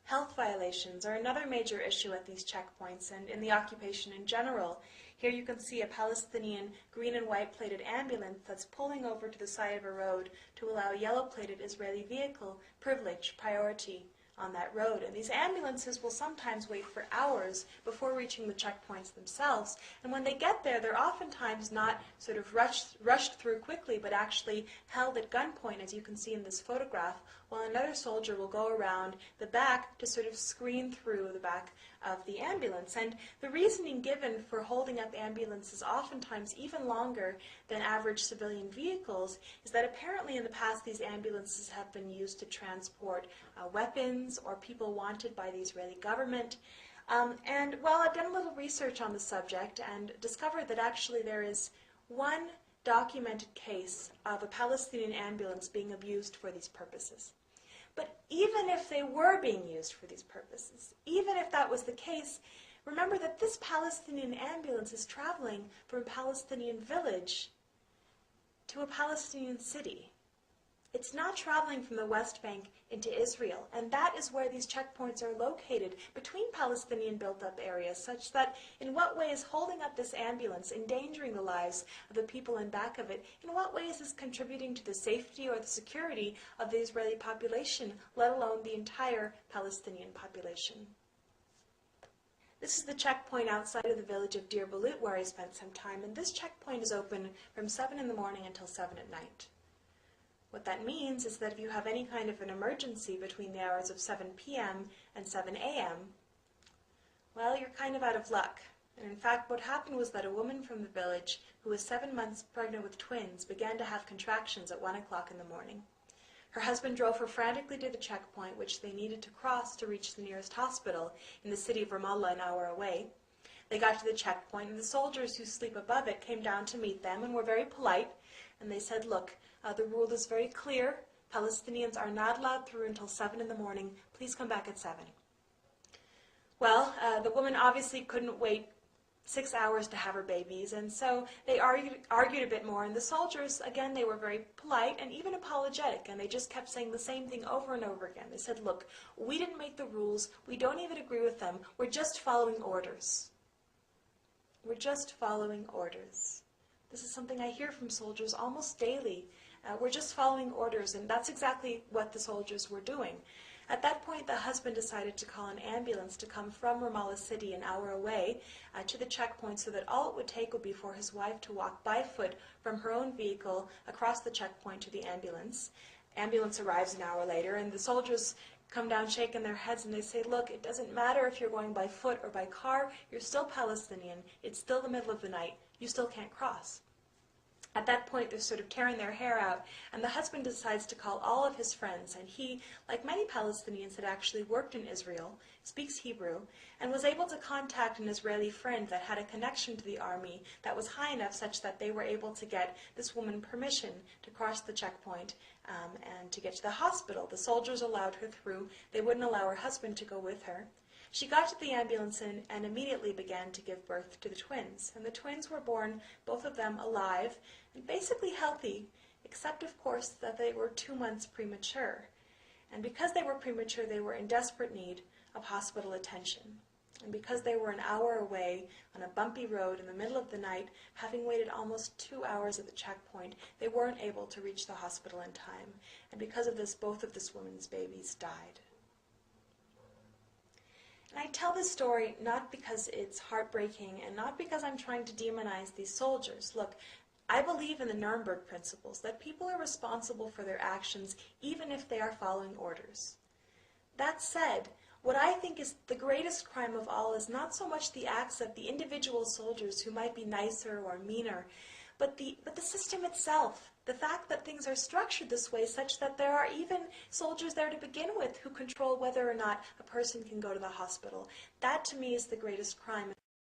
Health violations are another major issue at these checkpoints and in the occupation in general. Here you can see a Palestinian green and white plated ambulance that's pulling over to the side of a road to allow a yellow plated Israeli vehicle privilege priority on that road. And these ambulances will sometimes wait for hours before reaching the checkpoints themselves. And when they get there, they're oftentimes not sort of rushed through quickly, but actually held at gunpoint, as you can see in this photograph, while another soldier will go around the back to sort of screen through the back of the ambulance. And the reasoning given for holding up ambulances oftentimes even longer than average civilian vehicles is that apparently in the past these ambulances have been used to transport weapons or people wanted by the Israeli government. And well, I've done a little research on the subject and discovered that actually there is one documented case of a Palestinian ambulance being abused for these purposes. But even if they were being used for these purposes, even if that was the case, remember that this Palestinian ambulance is traveling from a Palestinian village to a Palestinian city. It's not traveling from the West Bank into Israel, and that is where these checkpoints are located, between Palestinian built-up areas, such that in what way is holding up this ambulance endangering the lives of the people in back of it? In what way is this contributing to the safety or the security of the Israeli population, let alone the entire Palestinian population? This is the checkpoint outside of the village of Deir Balut, where I spent some time, and this checkpoint is open from 7 in the morning until 7 at night. What that means is that if you have any kind of an emergency between the hours of 7 p.m. and 7 a.m., well, you're kind of out of luck. And in fact, what happened was that a woman from the village who was 7 months pregnant with twins began to have contractions at 1 o'clock in the morning. Her husband drove her frantically to the checkpoint, which they needed to cross to reach the nearest hospital in the city of Ramallah, an hour away. They got to the checkpoint, and the soldiers who sleep above it came down to meet them and were very polite. And they said, look, the rule is very clear. Palestinians are not allowed through until 7 in the morning. Please come back at 7. Well, the woman obviously couldn't wait 6 hours to have her babies, and so they argued a bit more. And the soldiers, again, they were very polite and even apologetic, and they just kept saying the same thing over and over again. They said, look, we didn't make the rules. We don't even agree with them. We're just following orders. We're just following orders. This is something I hear from soldiers almost daily. We're just following orders, and that's exactly what the soldiers were doing. At that point, the husband decided to call an ambulance to come from Ramallah City, an hour away, to the checkpoint, so that all it would take would be for his wife to walk by foot from her own vehicle across the checkpoint to the ambulance. Ambulance arrives an hour later, and the soldiers come down shaking their heads, and they say, look, it doesn't matter if you're going by foot or by car, you're still Palestinian, it's still the middle of the night, you still can't cross. At that point, they're sort of tearing their hair out, and the husband decides to call all of his friends, and he, like many Palestinians, had actually worked in Israel, speaks Hebrew, and was able to contact an Israeli friend that had a connection to the army that was high enough such that they were able to get this woman permission to cross the checkpoint and to get to the hospital. The soldiers allowed her through. They wouldn't allow her husband to go with her. She got to the ambulance and immediately began to give birth to the twins. And the twins were born, both of them alive, and basically healthy, except, of course, that they were 2 months premature. And because they were premature, they were in desperate need of hospital attention. And because they were an hour away on a bumpy road in the middle of the night, having waited almost 2 hours at the checkpoint, they weren't able to reach the hospital in time. And because of this, both of this woman's babies died. And I tell this story not because it's heartbreaking and not because I'm trying to demonize these soldiers. Look, I believe in the Nuremberg principles, that people are responsible for their actions even if they are following orders. That said, what I think is the greatest crime of all is not so much the acts of the individual soldiers who might be nicer or meaner, but the system itself. The fact that things are structured this way such that there are even soldiers there to begin with who control whether or not a person can go to the hospital. That to me is the greatest crime.